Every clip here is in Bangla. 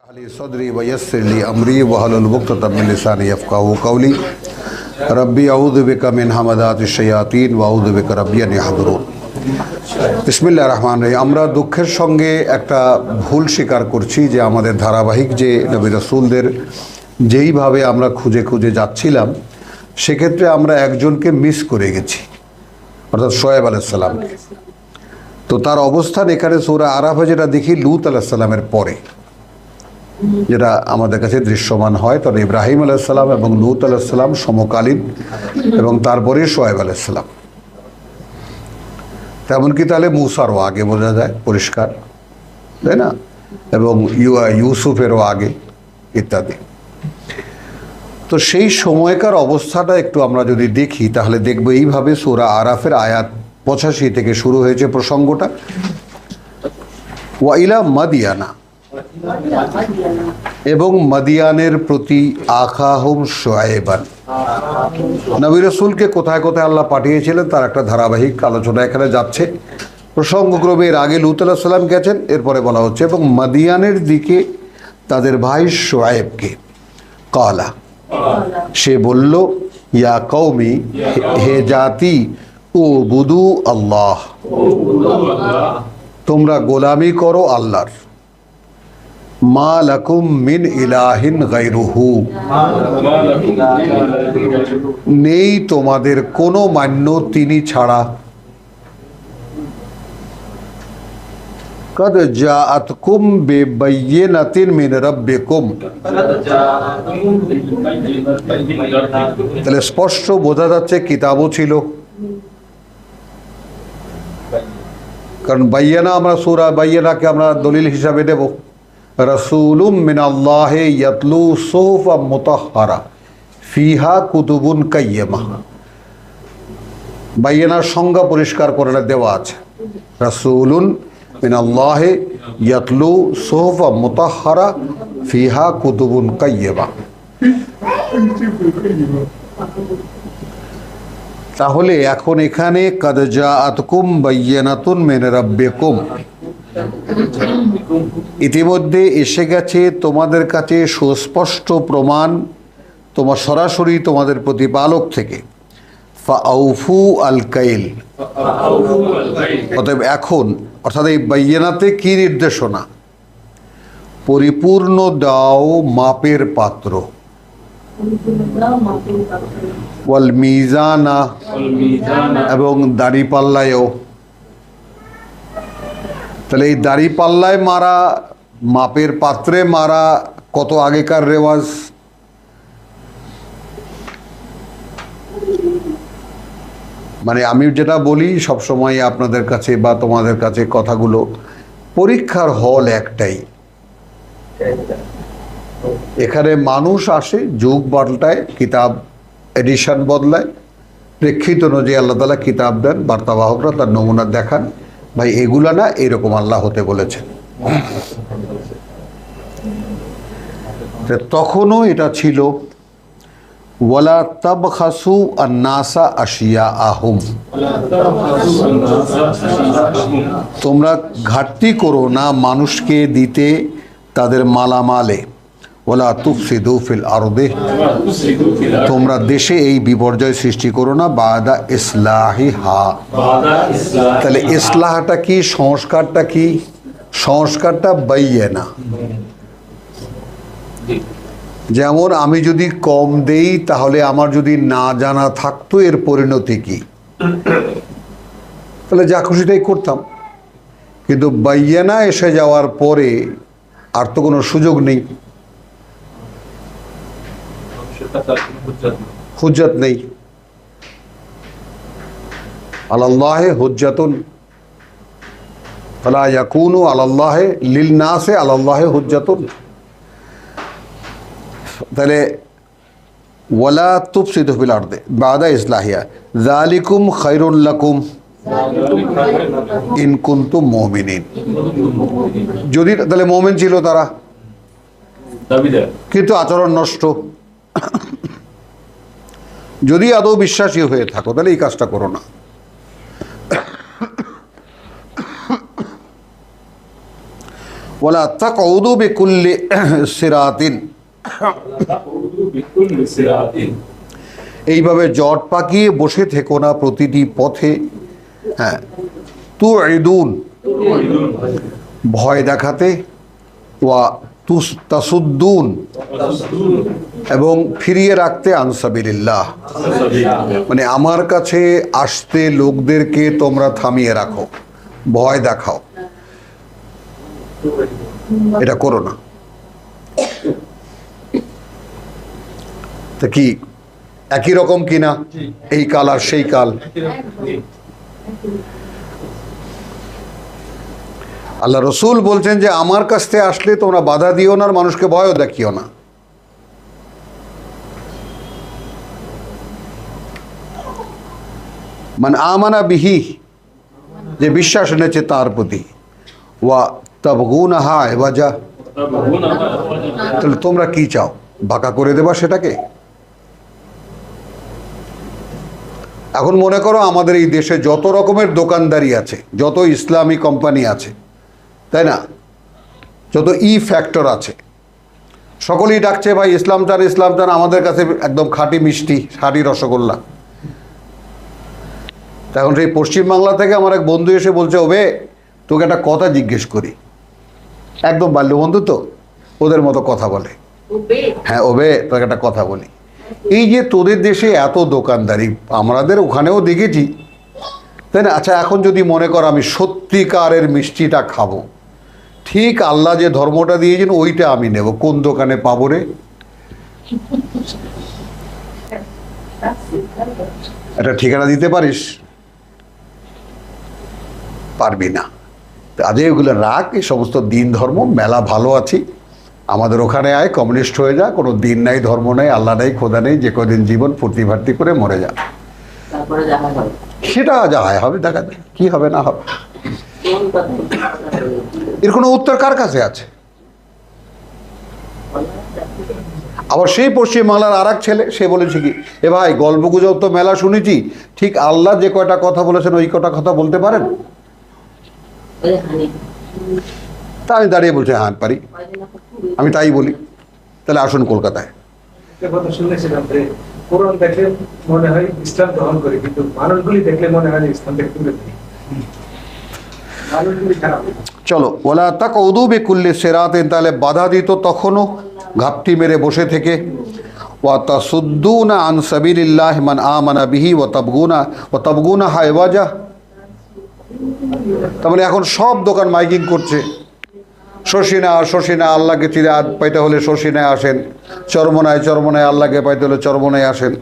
अली सदरी वयस्सिर ली अमरी वहलुल उक़दतम मिन लिसानी यफ़क़हू क़ौली रब्बी अऊज़ु बिका मिन हमाज़ातिश शयातीन व अऊज़ु बिका रब्बी अन याहज़ुरून। बिस्मिल्लाहिर रहमानिर रहीम। আমরা দুঃখের সঙ্গে একটা ভুল স্বীকার করছি যে আমাদের ধারাবাহিক যে নবী রাসূলদের যেইভাবে আমরা খুঁজে খুঁজে যাচ্ছিলাম সেক্ষেত্রে আমরা একজনকে মিস করে গেছি, অর্থাৎ শোয়েব আলাইহিস সালামকে। তো তার অবস্থান এখানে সূরা আরাফে যেটা দেখি লূত আলাইহিস সালামের পরে, যেটা আমাদের কাছে দৃশ্যমান হয়। তবে ইব্রাহিম আলাইহিস সালাম এবং লূত আলাইহিস সালাম সমকালীন এবং তারপরে শোয়েব আলাইহিস সালাম। তেমনকি তাহলে মূসারও আগে বোঝা যায় পরিষ্কার, তাই না? এবং ইউসুফেরও আগে ইত্যাদি। তো সেই সময়কার অবস্থাটা একটু আমরা যদি দেখি তাহলে দেখব এইভাবে সূরা আরাফের আয়াত 85 থেকে শুরু হয়েছে প্রসঙ্গটা। ওয়া ইলা মাদিয়ানা, এবং মাদিয়ানের প্রতি আখাহুম শুআয়বান। নবী রাসূলকে কোথায় কোথায় আল্লাহ পাঠিয়েছিলেন তার একটা ধারাবাহিক আলোচনা এখানে যাচ্ছে। প্রসঙ্গক্রমে এর আগে লূত আলাইহিস সালাম গেছেন, এরপরে বলা হচ্ছে এবং মাদিয়ানের দিকে তাদের ভাই শুআয়বকে। কালা, সে বলল, ইয়া কওমি, হে জাতি, উবুদু আল্লাহ, তোমরা গোলামি করো আল্লাহর। মা লাকুম মিন ইলাহিন গায়রুহু, নেই তোমাদের কোনো মান্য তিনি ছাড়া। কদ জাআতকুম বিবায়্যিনাতিন মিন রাব্বিকুম, তাহলে স্পষ্ট বোঝা যাচ্ছে কিতাবও ছিল। কারণ বাইয়ানা, আমরা সূরা বাইয়ানাকে আমরা দলিল হিসাবে দেব। রাসূলুম মিনাল্লাহি ইয়াতলু সুহুফাম মুতাহহারা ফিহা কুতুবুন কাইয়্যিমা। বাইয়ানার সংজ্ঞা পরিষ্কার করে দেওয়া আছে। রাসূলুন মিনাল্লাহি ইয়াতলু সুহুফাম মুতাহহারা ফিহা কুতুবুন কাইয়্যিমা। তাহলে এখন এখানে কদ জাআতকুম বায়্যিনাতুন মিন রাব্বিকুম, ইতিমধ্যে এসে গেছে তোমাদের কাছে সুস্পষ্ট প্রমাণ তোমার সরাসরি তোমাদের প্রতিপালক থেকে। ফাআউফু আল কাইল, অতএব এখন, অর্থাৎ এই বায়্যিনাতে কি নির্দেশনা? পরিপূর্ণ দাও মাপের পাত্র। ওয়াল মিজানা, এবং দাড়িপাল্লায়ও। তাহলে এই দাড়িপাল্লায় মারা, মাপের পাত্রে মারা কত আগেকার রেওয়াজ। মানে আমি যেটা বলি সবসময় আপনাদের কাছে বা তোমাদের কাছে কথাগুলো, পরীক্ষার হল একটাই। এখানে মানুষ আসে, যুগ পাল্টায়, কিতাব এডিশন বদলায়, প্রেক্ষিত অনুযায়ী আল্লাহ তাআলা কিতাব দেন, বার্তাবাহকরা তার নমুনা দেখান, ভাই এগুলা না, এরকম আল্লাহ হতে বলেছেন। তখনও এটা ছিল ওয়ালা তাবখাসু আন-নাসা আশিয়াআহুম, তোমরা ঘাটতি করো না মানুষকে দিতে তাদের মালামালে। ওয়ালা তুফসিদু ফিল আরদি, তোমরা দেশে এই বিপর্যয় সৃষ্টি করো না। বাদা ইসলাহিহা, তাহলে ইসলাহটা কি? সংস্কারটা কি? সংস্কারটা বাইয়ানা। যেমন আমি যদি কম দেই তাহলে আমার যদি না জানা থাকতো এর পরিণতি কি, তাহলে যা খুশি তাই করতাম। কিন্তু বাইয়ানা এসে যাওয়ার পরে আর তো কোনো সুযোগ নেই, হুজ্জত নেই। আলাল্লাহি হুজ্জাতুন ফালা ইয়াকুনু আলাল্লাহি লিল নাসি আলাল্লাহি হুজ্জাতুন। তাহলে ওয়ালা তুফসিদু ফিল আরদি বাদা ইসলাহিহা যালিকুম খায়রুল লাকুম ইন কুনতুম মুমিনিন। যদি তাহলে মুমিন ছিল তারা, কিন্তু আচরণ নষ্ট। যদি আদৌ বিশ্বাসী হয়ে থাকো তাহলে এই কাজটা করো না। ওয়ালা তাকউদু বিকুল্লি সিরাতিন, এইভাবে জট পাকিয়ে বসে থেকো না প্রতিটি পথে। হ্যাঁ, তুইদুন, ভয় দেখাতে, ওয়া তাসুদ্দুন, এবং ফিরিয়ে রাখতে আনসাবিলিল্লাহ, মানে আমার কাছে আসতে লোকদেরকে তোমরা থামিয়ে রাখো, ভয় দেখাও, এটা করো না। তা কি একই রকম কিনা এই কাল আর সেই কাল? আল্লাহ রসুল বলছেন যে আমার কাছ থেকে আসলে তোমরা বাধা দিও না, আর মানুষকে ভয়ও দেখিও না। মানে আমানা বিহি, যে বিশ্বাস এনেছে তার প্রতি, ওয়া তাবগুনাহা ইওয়াজা, তাহলে তোমরা কি চাও, বাঁকা করে দেবা সেটাকে? এখন মনে করো আমাদের এই দেশে যত রকমের দোকানদারি আছে, যত ইসলামী কোম্পানি আছে, তাই না, যত ফ্যাক্টর আছে, সকলেই ডাকছে ভাই ইসলাম চান, ইসলাম চান, আমাদের কাছে একদম খাঁটি মিষ্টি, খাঁটি রসগোল্লা। এখন সেই পশ্চিমবাংলা থেকে আমার এক বন্ধু এসে বলছে, ওবে তোকে একটা কথা জিজ্ঞেস করি। একদম বাল্য বন্ধু তো, ওদের মতো কথা বলে। হ্যাঁ ওবে তোকে একটা কথা বলি, এই যে তোদের দেশে এত দোকানদারি, আমাদের ওখানেও দেখেছি, তাই না? আচ্ছা এখন যদি মনে কর আমি সত্যিকারের মিষ্টিটা খাবো, ঠিক আল্লাহ যে ধর্মটা দিয়েছেন ওইটা আমি নেব, কোন দোকানে পাবো রে? একটা ঠিকানা দিতে পারিস? পারবি না। আজ এগুলো রাখ, এই সমস্ত দিন ধর্ম মেলা ভালো আছি, আমাদের ওখানে আয়, কমিউনিস্ট হয়ে যা, কোনো দিন নাই, ধর্ম নাই, আল্লাহ নেই, খোদা নেই, যে কদিন জীবন ফুর্তি ফার্তি করে মরে যা, সেটা যা হয় হবে, দেখা যায় কি হবে না হবে। এর কোনো উত্তর কার কাছে আছে? আবার সেই পশ্চিমবাংলার আর এক ছেলে, সে বলেছে কি, এ ভাই গল্প গুজব তো মেলা শুনেছি, ঠিক আল্লাহ যে কয়টা কথা বলেছেন ওই কটা কথা বলতে পারেন? তা আমি দাঁড়িয়ে বলছি হ্যাঁ পারি, আমি তাই বলি। তাহলে আসুন কলকাতায়। শুনেছিলাম যে কোরআন দেখলে মনে হয় ইসলাম গ্রহণ করি, কিন্তু মানুষগুলি দেখলে মনে হয় ইসলাম দেখতে মানুষগুলি খারাপ। চলো, ওয়ালা তাকউদু বিকুল্লি সিরাতিন, তাহলে বাধা দিত তখনও ঘাপটি মেরে বসে থেকে, ওয়া তাসুদ্দুনা আন সাবিলিল্লাহি মান আমানা বিহি ওয়া তাবগুনাহা ইওয়াজা। তার মানে এখন সব দোকান মাইকিং করছে, শশিনা শশিনা, আল্লাহকে চিরে পাইতে হলে শশিনায় আসেন, চরমনায় আল্লাহকে পাইতে হলে চরমনায় আসেন,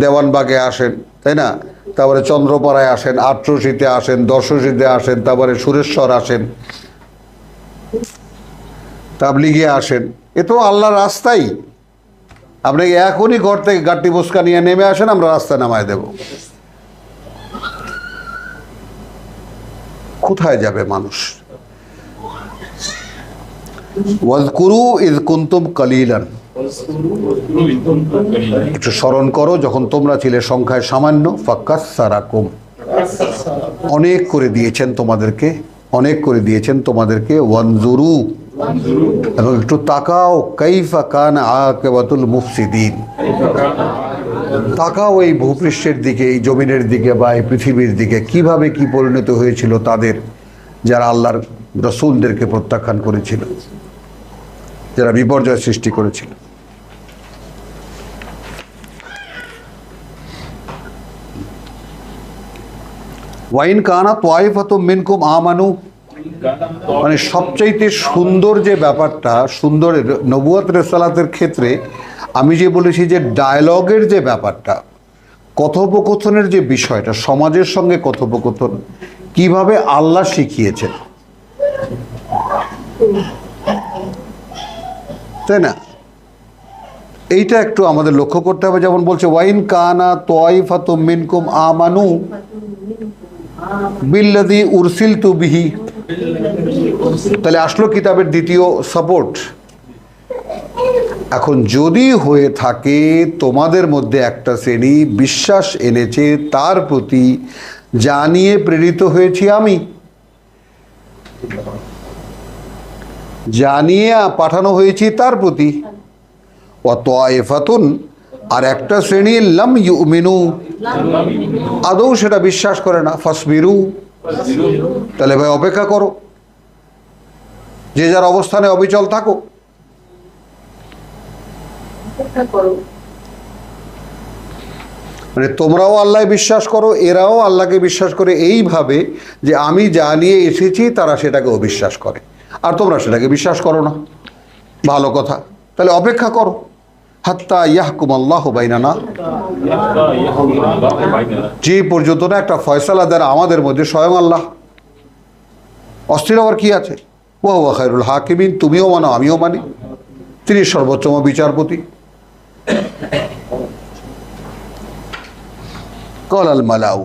দেওয়ানবাগে আসেন, তাই না, তারপরে চন্দ্রপাড়ায় আসেন, আটরশিতে আসেন, দশশিতে আসেন, তারপরে সুরেশ্বর আসেন, তাবলিগে আসেন। এ তো আল্লাহর রাস্তাই। আপনি এখনই ঘর থেকে গাট্টি বস্কা নিয়ে নেমে আসেন, আমরা রাস্তায় নামায় দেব। কোথায় যাবে মানুষ? ওয়াজকুরু ইয কুনতুম কালিলান, একটু স্মরণ করো যখন তোমরা ছিলে সংখ্যায় সামান্য, ফাকাসসারাকুম, অনেক করে দিয়েছেন তোমাদেরকে, অনেক করে দিয়েছেন তোমাদেরকে, ওয়ানজুরু, এবং একটু তাকাও, কাইফা কানা আকিবাতুল মুফসিদিন, তাকাও এই ভূপৃষ্ঠের দিকে, এই জমিনের দিকে বা এই পৃথিবীর দিকে, কিভাবে কি পরিণত হয়েছিল তাদের যারা আল্লাহর রসুলদেরকে প্রত্যাখ্যান করেছিল, যারা বিপর্যয় সৃষ্টি করেছিল। ওয়াইন কানা তাইফাতুম মিনকুম আমানু, মানে সবচাইতে সুন্দর যে ব্যাপারটা, সুন্দর নবুয়ত রিসালাতের ক্ষেত্রে আমি যে বলেছি যে ডায়ালগের যে ব্যাপারটা, কথোপকথনের যে বিষয়টা, সমাজের সঙ্গে কথোপকথন কিভাবে আল্লাহ শিখিয়েছেন, তাই না, এইটা একটু আমাদের লক্ষ্য করতে হবে। যেমন বলছে ওয়াইন কানা তাইফাতুম মিনকুম আমানু বিল্লাযী উরসিলতু বিহি, তাহলে আসলো কিতাবের দ্বিতীয় সাপোর্ট। এখন যদি হয়ে থাকে তোমাদের মধ্যে একটা শ্রেণী বিশ্বাস এনেছে তার প্রতি, যা নিয়ে প্রেরিত হয়েছি আমি, জানিয়ে পাঠানো হয়েছি তার প্রতি। ওয়া তায়েফাতুন, আর একটা শ্রেণী লাম ইউমিনু, আদৌ সেটা বিশ্বাস করে না। ফাসবিরু, তাহলে ভাই অপেক্ষা করো, যে যার অবস্থানে অবিচল থাকো। মানে তোমরাও আল্লাহ বিশ্বাস করো, এরাও আল্লাহকে বিশ্বাস করে এইভাবে যে আমি যা নিয়ে এসেছি তারা সেটাকে অবিশ্বাস করে, আর তোমরা সেটাকে বিশ্বাস করো না। ভালো কথা, তাহলে অপেক্ষা করো। হাত্তা ইয়াহকুম আল্লাহ বাইনানা, যে পর্যন্ত না একটা ফয়সালা দেন আমাদের মধ্যে স্বয়ং আল্লাহ। অস্থির হওয়ার কি আছে? ওয়া হুয়া খায়রুল হাকিমিন, তুমিও মানো আমিও মানি, তিনি সর্বোত্তম বিচারপতি। কল আল মালাউ,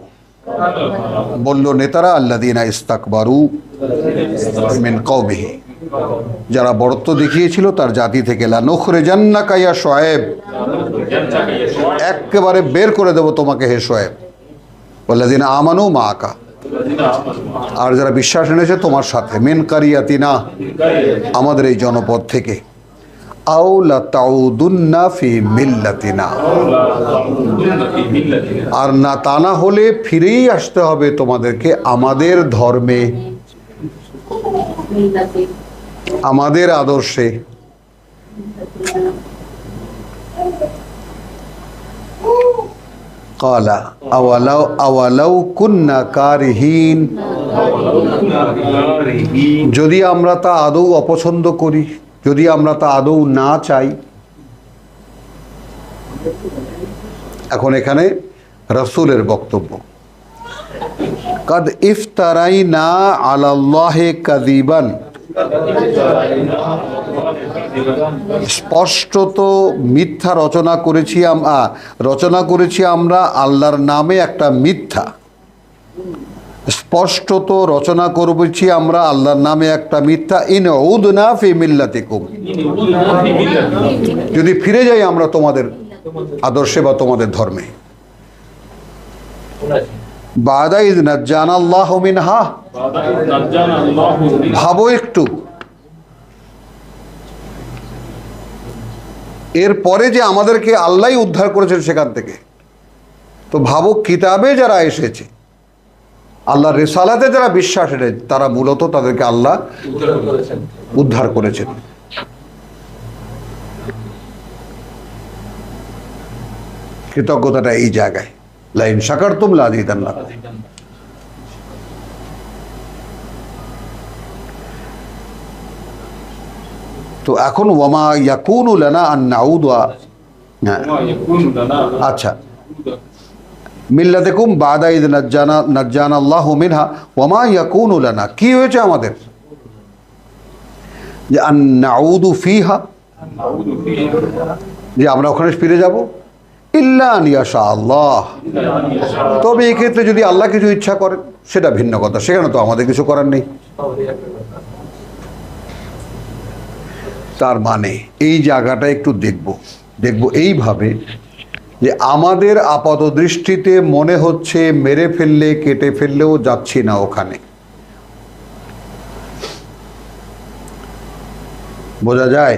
বলল নেতারা, আল্লাযীনা ইস্তাকবারু মিন কওমিহি, যারা বড়ত্ব দেখিয়েছিল তার জাতি থেকে, লানুখরিজান্নাকা ইয়া শুআয়ব, একেবারে বের করে দেব তোমাকে হে শুআয়ব। ওয়াল্লাযীনা আমানু মাআকা, আর যারা বিশ্বাস এনেছে তোমার সাথে, মিন কারিয়াতিনা, আমাদের এই জনপদ থেকে, আও লাতাউদুন্না ফি মিল্লাতিনা, আর না তা না হলে ফিরেই আসতে হবে তোমাদেরকে আমাদের ধর্মে, আমাদের আদর্শে। ক্বালা আওয়ালাউ কুন্না কারিহিন, যদি আমরা তা আদৌ অপছন্দ করি, যদি আমরা তা আদৌ না চাই। এখন এখানে রাসূলের বক্তব্য, কাদ ইফতারাইনা আলাল্লাহি কাযিবান, স্পষ্টত মিথ্যা রচনা করেছি আমরা আল্লাহর নামে একটা মিথ্যা। স্পষ্টত রচনা করেছি আমরা আল্লাহর নামে একটা মিথ্যা। ইন উদনা ফি মিল্লাতিকুম, যদি ফিরে যাই আমরা তোমাদের আদর্শে বা তোমাদের ধর্মে। বাদা ইয নাজ্জানা আল্লাহু মিনহা, ভাবো একটু, এরপরে যে আমাদেরকে আল্লাহই উদ্ধার করেছেন সেখান থেকে। তো ভাবো, কিতাবে যারা এসেছে, আল্লাহর রিসালাতে যারা বিশ্বাস এনেছে, তারা মূলত তাদেরকে আল্লাহ উদ্ধার করেছেন। কৃতজ্ঞতাটা এই জায়গায়, লাইন শাকারতুম লাযীদান্নাকুম। তো এখন ওয়ামা ইয়াকুনু লানা আন নাউদা, আচ্ছা, মিল্লাতিকুম বাদা ইয নাজ্জানা আল্লাহু মিনহা ওয়ামা ইয়াকুনু লানা, কি হয়েছে আমাদের যে আন নাউদু ফিহা, যে আমরা ওখানে ফিরে যাব, ইল্লা আন ইয়াশা আল্লাহ, তবে এই ক্ষেত্রে যদি আল্লাহ কিছু ইচ্ছা করেন সেটা ভিন্ন কথা, সেখানে তো আমাদের কিছু করার নেই। তার মানে এই জায়গাটা একটু দেখব এইভাবে যে আমাদের আপাত দৃষ্টিতে মনে হচ্ছে মেরে ফেললে কেটে ফেললেও যাচ্ছি না ওখানে, বোঝা যায়।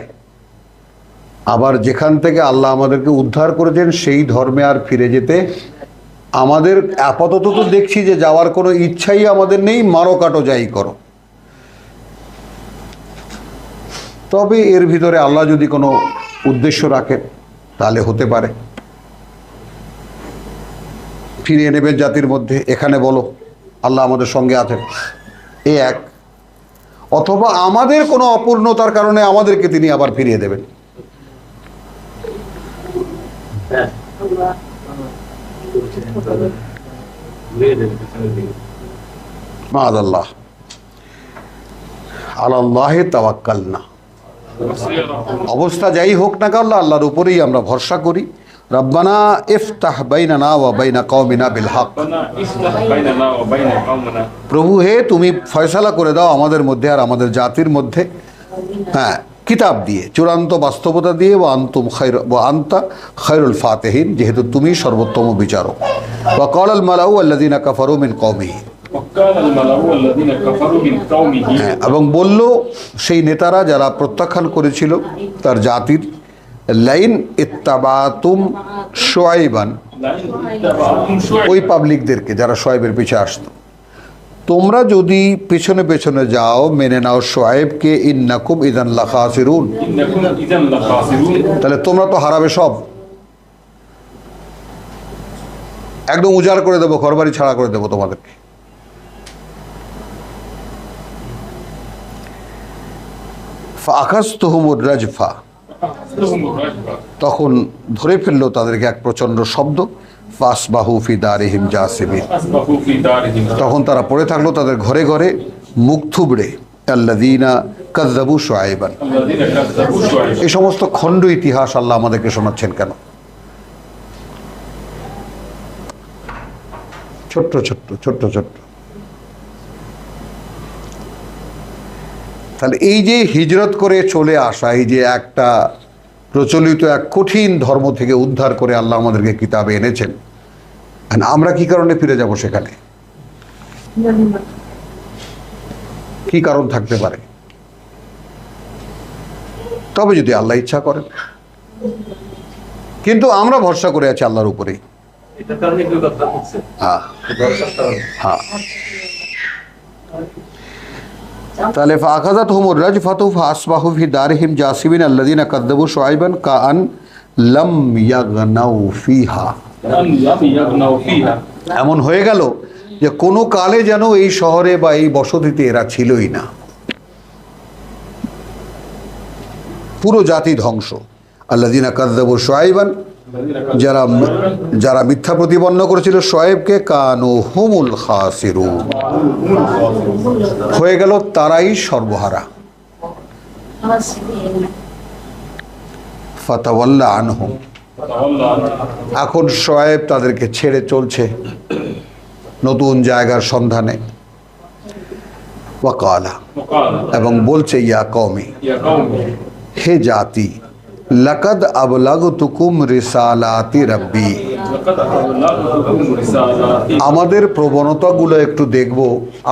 আবার যেখান থেকে আল্লাহ আমাদেরকে উদ্ধার করেছেন সেই ধর্মে আর ফিরে যেতে আমাদের আপাতত তো দেখছি যে যাওয়ার কোনো ইচ্ছাই আমাদের নেই, মারো কাটো যাই করো। তবে এর ভিতরে আল্লাহ যদি কোনো উদ্দেশ্য রাখেন তাহলে হতে পারে ফিরিয়ে নেবেন জাতির মধ্যে। এখানে বলো আল্লাহ আমাদের সঙ্গে আছেন, এ এক, অথবা আমাদের কোনো অপূর্ণতার কারণে আমাদেরকে তিনি আবার ফিরিয়ে দেবেন। মাআযাল্লাহ, আলাল্লাহি তাওয়াক্কালনা, অবস্থা যাই হোক না কেন আল্লাহর উপরেই আমরা ভরসা করি। রব্বানা ইফতাহ বাইনানা ওয়া বাইনা কওমিনা বিল হক, প্রভু হে তুমি ফয়সালা করে দাও আমাদের মধ্যে আর আমাদের জাতির মধ্যে, হ্যাঁ, কিতাব দিয়ে, চূড়ান্ত বাস্তবতা দিয়ে, ওয়া আনতা খায়রুল ফাতিহিন, যেহেতু তুমি সর্বোত্তম বিচারক। ওয়া ক্বালাল মালাউ আল্লাযীনা কাফারু মিন কওমিহি, قال الملأ الذين كفروا من قومه হ্যাঁ, এবং বলল সেই নেতারা যারা প্রত্যাখ্যান করেছিল তার জাতির, লাইন ইত্তাবাতুম শুআইবান, لئن اتبعتم ওই شعيبا পাবলিকদেরকে যারা শোয়েবের পিছে আসতো, তোমরা যদি পেছনে পেছনে যাও মেনে নাও শোয়েবকে, ইন্নাকুম ইদান লাখাসিরুন, إنكم إذا لخاسرون তাহলে তোমরা তো হারাবে সব, একদম উজাড় করে দেবো, ঘরবাড়ি ছাড়া করে দেবো তোমাদেরকে। ফাখাজতুহুমুর রাজফা, أخذتهم الرجفة তখন ধরে ফেললো তাদেরকে এক প্রচন্ড শব্দ, ফাসবাহু ফি দারিহিম জাসিমিন, أصبحوا في دارهم তখন তারা পড়ে থাকলো তাদের ঘরে ঘরে মুখ থুবড়ে, আল্লাযীনা কাযযাবু শুআইবান। الذين كذبوا شعيبا এই সমস্ত খণ্ড ইতিহাস আল্লাহ আমাদেরকে শোনাচ্ছেন কেন? ছোট্ট ছোট্ট ছোট্ট ছোট্ট। তাহলে এই যে হিজরত করে চলে আসা, এই যে একটা প্রচলিত এক কঠিন ধর্ম থেকে উদ্ধার করে আল্লাহ আমাদেরকে কিতাবে এনেছেন, আর আমরা কি কারণে ফিরে যাব সেখানে? কি কারণ থাকতে পারে? তবে যদি আল্লাহ ইচ্ছা করেন, কিন্তু আমরা ভরসা করে আছি আল্লাহর উপরেই। এটার কারণে কেউ কথা বলছে হ্যাঁ দর্শকরা হ্যাঁ। তাহলে ফাখাযাতহুমুর রাজফাতু ফাসবাহু ফি দারিহিম জাসিমিন আল্লাযীনা কাযযাবু শুআইবান কাআন লাম ইয়াগনাউ ফিহা। أن لم يغنوا فيها এমন হয়ে গেল যে কোনো কালে যেন এই শহরে বা এই বসতিতে এরা ছিলই না, পুরো জাতি ধ্বংস। আল্লাযীনা কাযযাবু শুআইবান, الذين যারা كذبوا যারা মিথ্যা প্রতিপন্ন করেছিল শোয়েবকে, কানু হুমুল খাসিরুন, হয়ে গেল তারাই সর্বহারা। ফাতাওয়াল্লা আনহুম, فتولى عنهم এখন শোয়েব তাদেরকে ছেড়ে চলছে নতুন জায়গার সন্ধানে। ওয়াকালা, وقال এবং বলছে, ইয়া কওমি, يا قوم হে জাতি, লাকাদ আবলাগতুকুম রিসালাতি রাব্বি, لقد أبلغتكم رسالاتي আমাদের প্রবণতাগুলো একটু দেখব।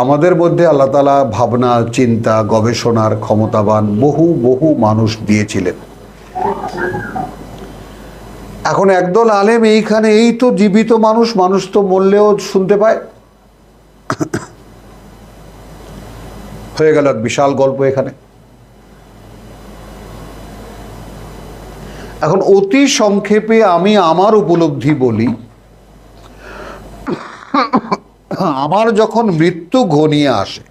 আমাদের মধ্যে আল্লাহ তাআলা ভাবনা, চিন্তা, গবেষণার ক্ষমতাবান বহু বহু মানুষ দিয়েছিলেন। এখন একদল আলেম এইখানে, এই তো জীবিত মানুষ, মানুষ তো মরলেও শুনতে পায়, হয়ে গেল এক বিশাল গল্প এখানে। এখন অতি সংক্ষেপে আমি আমার উপলব্ধি বলি, আমার যখন মৃত্যু ঘনিয়ে আসে,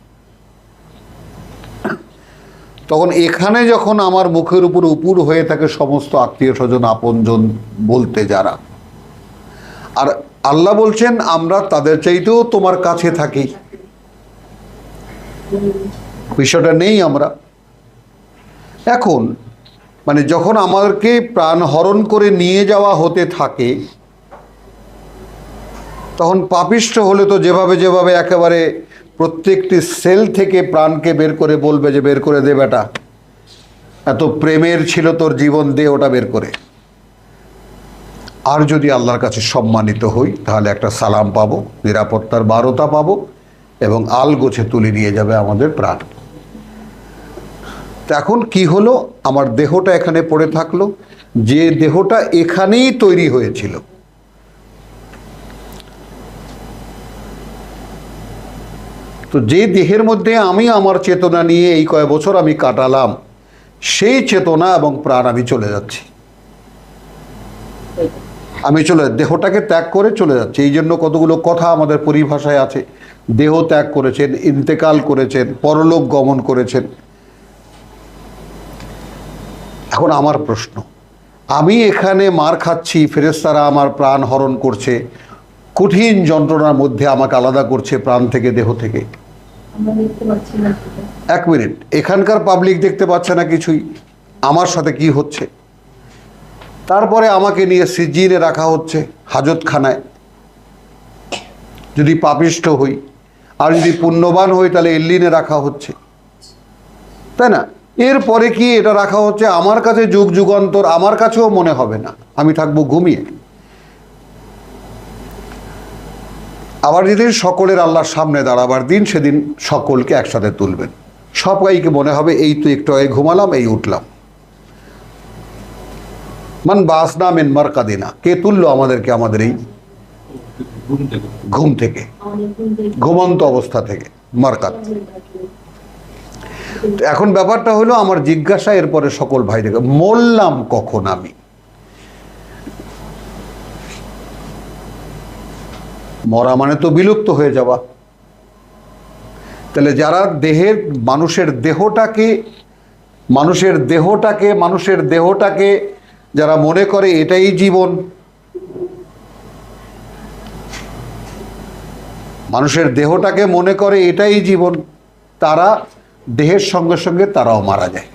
তখন এখানে যখন আমার মুখের উপর উপুর হয়ে থাকে সমস্ত আত্মীয় স্বজন, আপনজন বলতে যারা, আর আল্লাহ বলছেন আমরা তাদের চাইতেও তোমার কাছে থাকি, বিষয়টা নেই আমরা। এখন মানে যখন আমাদেরকে প্রাণ হরণ করে নিয়ে যাওয়া হতে থাকে, তখন পাপিষ্ঠ হলে তো যেভাবে যেভাবে একেবারে প্রত্যেকটি সেল থেকে প্রাণকে বের করে বলবে যে বের করে দে বেটা, এত প্রেমের ছিল তোর জীবন, দে ওটা বের করে। আর যদি আল্লাহর কাছে সম্মানিত হই তাহলে একটা সালাম পাবো, নিরাপত্তার বারতা পাবো, এবং আলগোছে তুলে নিয়ে যাবে আমাদের প্রাণ। তো এখন কি হলো, আমার দেহটা এখানে পড়ে থাকলো, যে দেহটা এখানেই তৈরি হয়েছিল। তো যে দেহের মধ্যে আমি আমার চেতনা নিয়ে এই কয়েক বছর আমি কাটালাম, সেই চেতনা এবং প্রাণ আমি চলে যাচ্ছি, আমি দেহটাকে ত্যাগ করে চলে যাচ্ছি। এই জন্য কতগুলো কথা আমাদের পরিভাষায় আছে, দেহ ত্যাগ করেছেন, ইন্তেকাল করেছেন, পরলোক গমন করেছেন। এখন আমার প্রশ্ন, আমি এখানে মার খাচ্ছি, ফেরেশতারা আমার প্রাণ হরণ করছে, কঠিন যন্ত্রণার মধ্যে আমাকে আলাদা করছে প্রাণ থেকে, দেহ থেকে। এক মিনিট, এখানকার পাবলিক দেখতে পাচ্ছে না কিছুই, আমার সাথে কি হচ্ছে। তারপরে আমাকে নিয়ে সিজিনে রাখা হচ্ছে, হাজতখানায়। যদি পাপিষ্ঠ হই, আর যদি পুণ্যবান হই তাহলে এল্লিনে রাখা হচ্ছে, তাই না? এরপরে কি এটা রাখা হচ্ছে আমার কাছে যুগ যুগান্তর, আমার কাছেও মনে হবে না, আমি থাকবো ঘুমিয়ে। আবার যেদিন সকলের আল্লাহর সামনে দাঁড়াবার দিন, সেদিন সকলকে একসাথে তুলবেন। সবাইকে মনে হবে এই তো একটু আগে ঘুমালাম, এই উঠলাম। মান বাসনা মিন মারকাদিনা, কে তুললো আমাদেরকে আমাদের এই ঘুম থেকে, ঘুমন্ত অবস্থা থেকে, মারকাত। এখন ব্যাপারটা হলো আমার জিজ্ঞাসা এরপরে সকল ভাইদেরকে, মরলাম কখন আমি? মরা মানে তো বিলুপ্ত হয়ে যাওয়া। তাহলে যারা মানুষের দেহটাকে যারা মনে করে এটাই জীবন, মানুষের দেহটাকে মনে করে এটাই জীবন, তারা দেহের সঙ্গে সঙ্গে তারাও মারা যায়।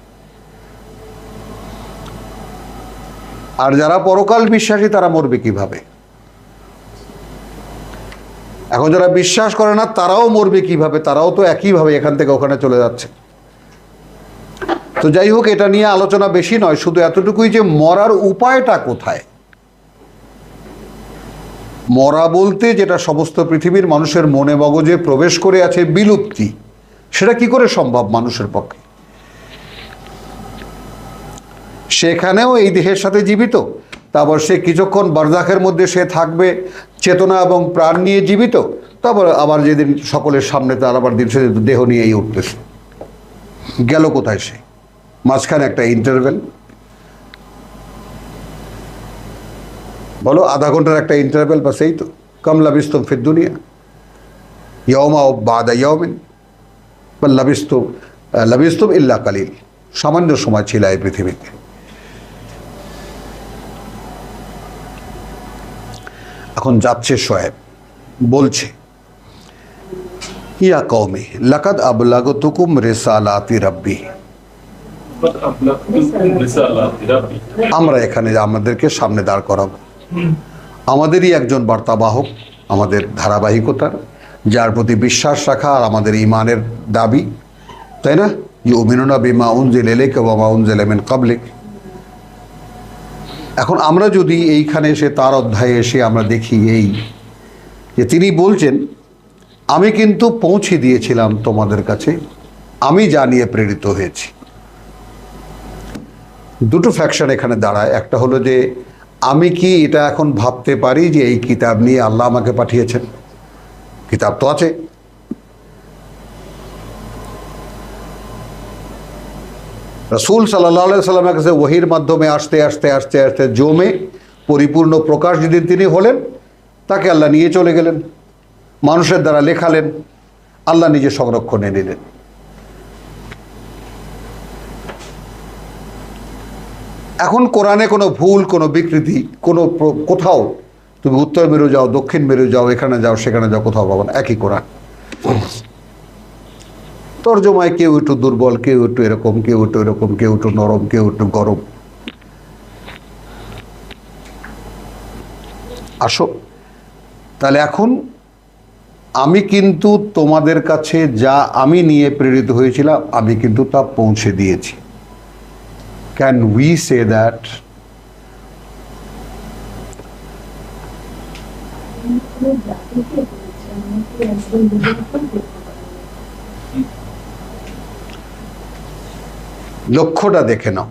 আর যারা পরকাল বিশ্বাসী তারা মরবে কিভাবে? এখন যারা বিশ্বাস করে না তারাও মরবে কিভাবে? তারাও তো একইভাবে এখান থেকে ওখানে চলে যাচ্ছে। তো যাই হোক, এটা নিয়ে আলোচনা বেশি নয়, শুধু এতটুকুই যে মরার উপায়টা কোথায়। মরা বলতে যেটা সমস্ত পৃথিবীর মানুষের মনে মগজে প্রবেশ করে আছে, বিলুপ্তি, সেটা কি করে সম্ভব মানুষের পক্ষে? সেখানেও এই দেহের সাথে জীবিত, তারপর সে কিছুক্ষণ বারজাখের মধ্যে সে থাকবে চেতনা এবং প্রাণ নিয়ে জীবিত, তারপর আবার যেদিন সকলের সামনে তার আবার দিন সে দেহ নিয়েই উঠতেছে। গেল কোথায় সে? মাঝখানে একটা ইন্টারভেল, বলো আধা ঘন্টার একটা ইন্টারভেল, বা সেই তো কম লাবিস্তুম ফিদ দুনিয়া ইয়াউমা বাদা ইয়াউমিন বা লাবিস্তুম ইল্লা কালিল, সামান্য সময় ছিল এই পৃথিবীতে। এখন যাচ্ছে শোয়েব, বলছে ইয়া কওমি লাকাদ আবলাগতুকুম রিসালাতি রাব্বি, আমরা এখানে আমাদেরকে সামনে দাঁড় করাবো, আমাদেরই একজন বার্তাবাহক, আমাদের ধারাবাহিকতার, যার প্রতি বিশ্বাস রাখা আর আমাদের ইমানের দাবি, তাই না? ইউমিনুনা বিমা উনজিলা ইলাইকা ওয়া মা উনজিলা মিন ক্বাবলিক। এখন আমরা যদি এইখানে এসে তার অধ্যায়ে এসে আমরা দেখি এই যে তিনি বলছেন, আমি কিন্তু পৌঁছে দিয়েছিলাম তোমাদের কাছে, আমি জানিয়ে প্রেরিত হয়েছি। দুটো ফ্যাকশন এখানে দাঁড়ায়। একটা হলো যে আমি কি এটা এখন ভাবতে পারি যে এই কিতাব নিয়ে আল্লাহ আমাকে পাঠিয়েছেন? কিতাব তো আছে। রাসূল সাল্লাল্লাহু আলাইহি সাল্লামের কাছে ওহীর মাধ্যমে আস্তে আস্তে আস্তে আস্তে জমে পরিপূর্ণ প্রকাশ যেদিন তিনি হলেন, তাকে আল্লাহ নিয়ে চলে গেলেন, মানুষের দ্বারা লেখালেন, আল্লাহ নিজে সংরক্ষণে নিলেন। এখন কোরআনে কোনো ভুল, কোনো বিকৃতি, কোনো কোথাও তুমি উত্তর মেরু যাও, দক্ষিণ মেরু যাও, এখানে যাও, সেখানে যাও, কোথাও পাবো না, একই কোরআন। তর্জমায় কেউ একটু দুর্বল, কেউ একটু এরকম, কেউ একটু এরকম, কেউ একটু নরম, কেউ একটু গরম। আসো তাহলে এখন আমি কিন্তু তোমাদের কাছে যা আমি নিয়ে প্রেরিত হয়েছিলাম, আমি কিন্তু তা পৌঁছে দিয়েছি। Can we say that? লক্ষ্যটা দেখে নাও।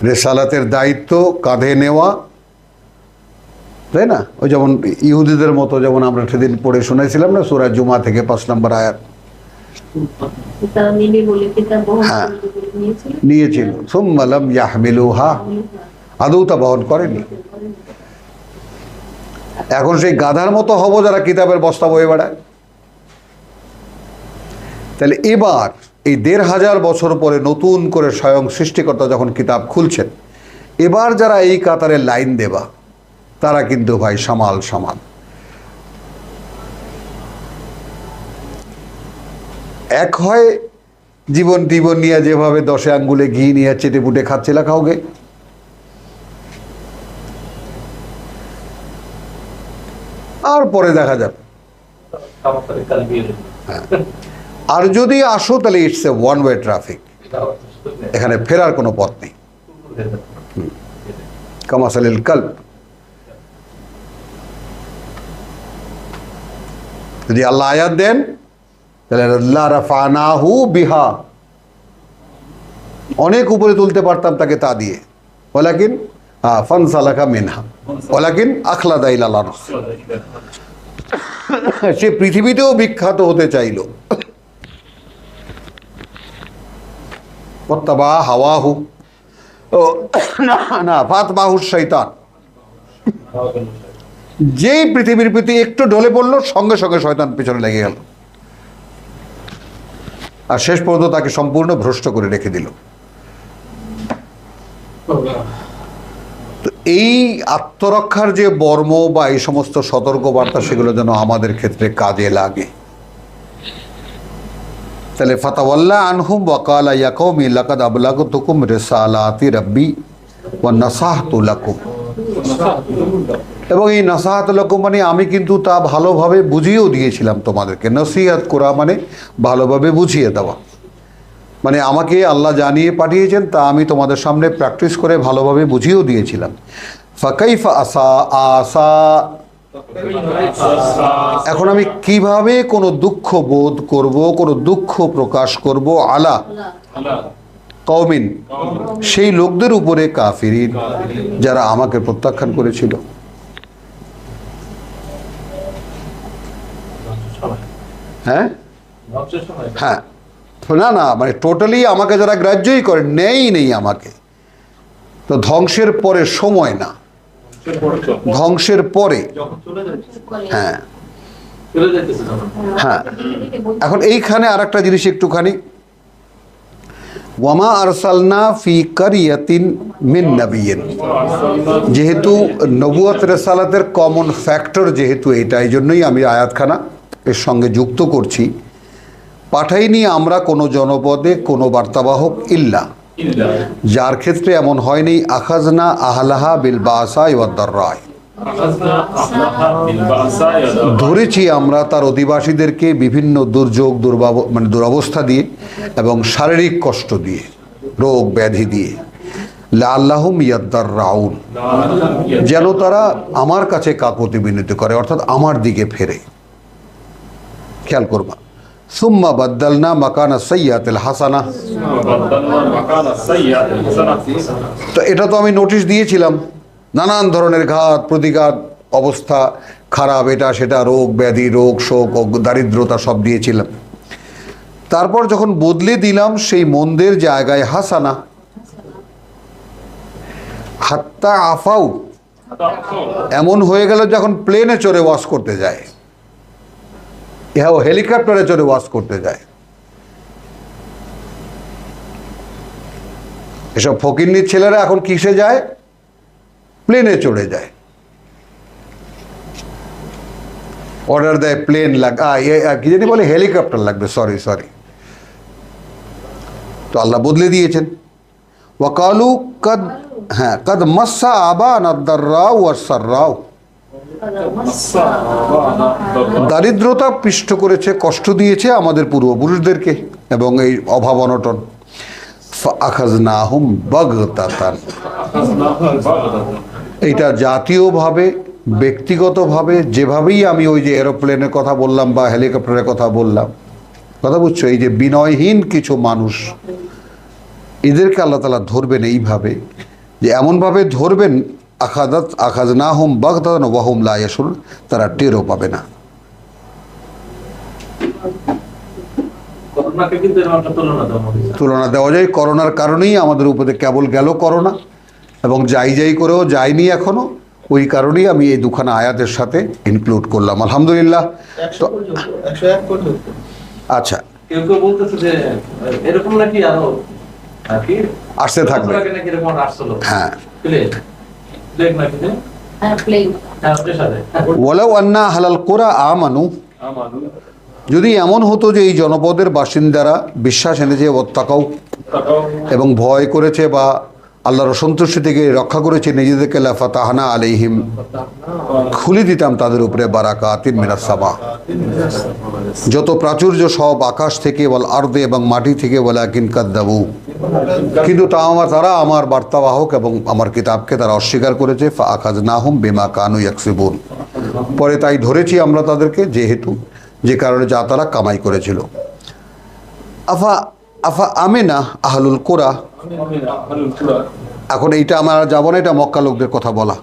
রেসালাতের দায়িত্ব কাঁধে নেওয়া, তাই না? ওই যেমন ইহুদিদের মতো, যেমন আমরা সেদিন পড়ে শুনেছিলাম না সূরা জুমা থেকে 5 নম্বর আয়াত, হ্যাঁ নিয়েছিল, সুম্মা লাম ইয়াহমিলুহা, আদৌ তা বহন করেনি। এখন সেই গাধার মতো হব যারা কিতাবের বস্তা বয়ে বেড়ায়। তাহলে এবার এই 1500 বছর পরে নতুন করে স্বয়ং সৃষ্টিকর্তা যখন কিতাব খুলছেন, এবার যারা এই কাতারে লাইন দেবা তারা কিন্তু ভাই সামাল সামাল। এক হয় জীবন নিয়ে যেভাবে 10 আঙ্গুলে ঘি নিয়ে চেটে পুটে খাচ্ছিল কাউকে, আর পরে দেখা যাবে। আর যদি আসো তাহলে it's a one way traffic, এখানে ফেরার কোনো পথ নেই। কামাসালিল কালব। যদি আল্লাহ আয়াত দেন তাহলে আল্লাহ রাফানাহু বিহা, অনেক উপরে তুলতে পারতাম তাকে তা দিয়ে। ওয়ালাকিন ফানসালাকা মিনহা ওয়ালাকিন আখলাদা ইলাল আরদ। সে পৃথিবীতেও বিখ্যাত হতে চাইল। ওয়াত্তাবা হাওয়াহু, ও না ফাতবাহু শয়তান। যেই পৃথিবীর প্রতি একটু ঢলে পড়লো সঙ্গে সঙ্গে শয়তান পেছনে লেগে গেল, আর শেষ পর্যন্ত তাকে সম্পূর্ণ ভ্রষ্ট করে রেখে দিল। তো এই আত্মরক্ষার যে বর্ম বা এই সমস্ত সতর্কবার্তা, সেগুলো যেন আমাদের ক্ষেত্রে কাজে লাগে। তাহলে ফাতাওয়াল্লা আনহুম ওয়া ক্বালা ইয়া কওমি লাকাদ আবলাগতুকুম রিসালাতি রাব্বি ওয়া নাসাহতু লাকুম। এবং এই নাসাহাত লাকুম মানে আমি কিন্তু তা ভালোভাবে বুঝিয়েও দিয়েছিলাম তোমাদেরকে। নসিহত করা মানে ভালোভাবে বুঝিয়ে দেওয়া, মানে আমাকে আল্লাহ জানিয়ে পাঠিয়েছেন তা আমি তোমাদের সামনে প্র্যাকটিস করে ভালোভাবে বুঝিয়েও দিয়েছিলাম। ফাকাইফা আসা, এখন আমি কিভাবে কোনো দুঃখ বোধ করব, কোনো দুঃখ প্রকাশ করব আলা কওমিন, সেই লোকদের উপরে, কাফিরিন, যারা আমাকে প্রত্যাখ্যান করেছিল। হ্যাঁ হ্যাঁ, না না, মানে টোটালি আমাকে যারা গ্রাহ্যই করে নেই আমাকে, তো ধ্বংসের পরে সময় না, ধ্বংসের পরে। হ্যাঁ হ্যাঁ, এখন এইখানে আর একটা জিনিস একটুখানি, ওয়ামা আরসালনা ফি কারিয়াতিন মিন নাবিয়্যিন, যেহেতু নবুয়ত রিসালাতের কমন ফ্যাক্টর যেহেতু এটা, এই জন্যই আমি আয়াতখানা এর সঙ্গে যুক্ত করছি। পাঠাইনি আমরা কোনো জনপদে কোনো বার্তাবাহক ইল্লা, যার ক্ষেত্রে এমন হয়নি আখাজনা আহলাহা বিল বাসা ওয়াদ দাররা, ধরেছি আমরা তার অধিবাসীদেরকে বিভিন্ন দুর্যোগ মানে দুরবস্থা দিয়ে এবং শারীরিক কষ্ট দিয়ে, রোগ ব্যাধি দিয়ে, লাআল্লাহুম ইয়াদদাররাউন, যেন তারা আমার কাছে কাকুতি বিনতি করে, অর্থাৎ আমার দিকে ফেরে। খেয়াল করবা, সুম্মা বাদ্দালনা মাকানা সাইয়্যাতিল হাসানা, তো এটা তো আমি নোটিশ দিয়েছিলাম, নানান ধরনের ঘাত প্রতিঘাত, অবস্থা খারাপ, এটা সেটা, রোগ ব্যাধি, রোগ শোক, দারিদ্রতা সব দিয়েছিলাম। তারপর যখন বদলে দিলাম সেই মন্দের জায়গায় হাসানা, হাত্তা আফাউ, এমন হয়ে গেল যখন প্লেনে চড়ে ওয়াজ করতে যায়, ইহাও হেলিকপ্টারে চড়ে ওয়াজ করতে যায়। এসব ফকিন্নির ছেলেরা এখন কিসে যায়? প্লেনে চড়ে যায়, অর্ডার দেয় প্লেন কি জানি বলে, হেলিকপ্টার লাগবে, সরি। তো আল্লাহ বদলে দিয়েছেন। ওয়াকালু কদ, হ্যাঁ, কদ মাসা আবানা দাররাউ ওয়াস সাররাউ, দারিদ্রতা পিষ্ট করেছে, কষ্ট দিয়েছে আমাদের পূর্বপুরুষদেরকে, এবং এই অভাব অনটন। ফাআখাযনাহুম বাগতাতান, এইটা জাতীয়ভাবে ব্যক্তিগতভাবে যেভাবেই আমি ওই যে এরোপ্লেনের কথা বললাম বা হেলিকপ্টারের কথা বললাম, কথা বুঝছো, এই যে বিনয়হীন কিছু মানুষ, এদেরকে আল্লাহ তাআলা ধরবেন এইভাবে, যে এমনভাবে ধরবেন আখাযনাহুম বাগতাতান ওয়া হুম লা ইয়াশউরুন, তারা টেরও পাবে না। তুলনা দেওয়া যায়, করোনার কারণেই আমাদের উপরে কেবল গেল করোনা, এবং যাই করেও যায়নি এখনো, ওই কারণেই আমি এই দুখানা আয়াতের সাথে ইনক্লুড করলাম। আলহামদুলিল্লাহ। তো আচ্ছা, কেউ বলতেছে যে এরকম নাকি আরো আসতে থাকবে। হ্যাঁ, ওয়ালাউ আন্না আহলাল কুরা আমানু, যদি এমন হতো যে এই জনপদের বাসিন্দারা বিশ্বাস এনেছে, ওয়াত্তাকাউ, এবং ভয় করেছে বা আল্লাহর অসন্তুষ্টি থেকে রক্ষা করেছি নিজেদেরকে, লা ফাতাহনা আলাইহিম, খুলে দিতাম তাদের উপরে বারাকাতিন মিনাস সামা, যত প্রাচুর্য সব আকাশ থেকে, ওয়াল আরদে, এবং মাটি থেকে, ওয়ালাকিন কাযযাবু, কিন্তু তারা আমার বার্তাবাহক এবং আমার কিতাবকে তারা অস্বীকার করেছে। ফাআখাযনাহুম বিমা কানু ইয়াকসিবুন, পরে তাই ধরেছি আমরা তাদেরকে যেহেতু যে কারণে যা তারা কামাই করেছিল। আফা আফা আমিনা আহলুল কুরা, এখন এইটা আমরা যাবো না, এটা মক্কা লোকদের কথা বলা।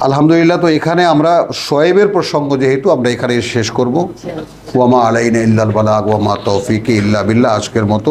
আলহামদুলিল্লাহ, তো এখানে আমরা শোয়েবের প্রসঙ্গ যেহেতু আমরা এখানে শেষ করব। ওয়ামা আলাইনা ইল্লাল বালাগ ওয়ামা তৌফিকি ইল্লা বিল্লাহ, আজকের মতো।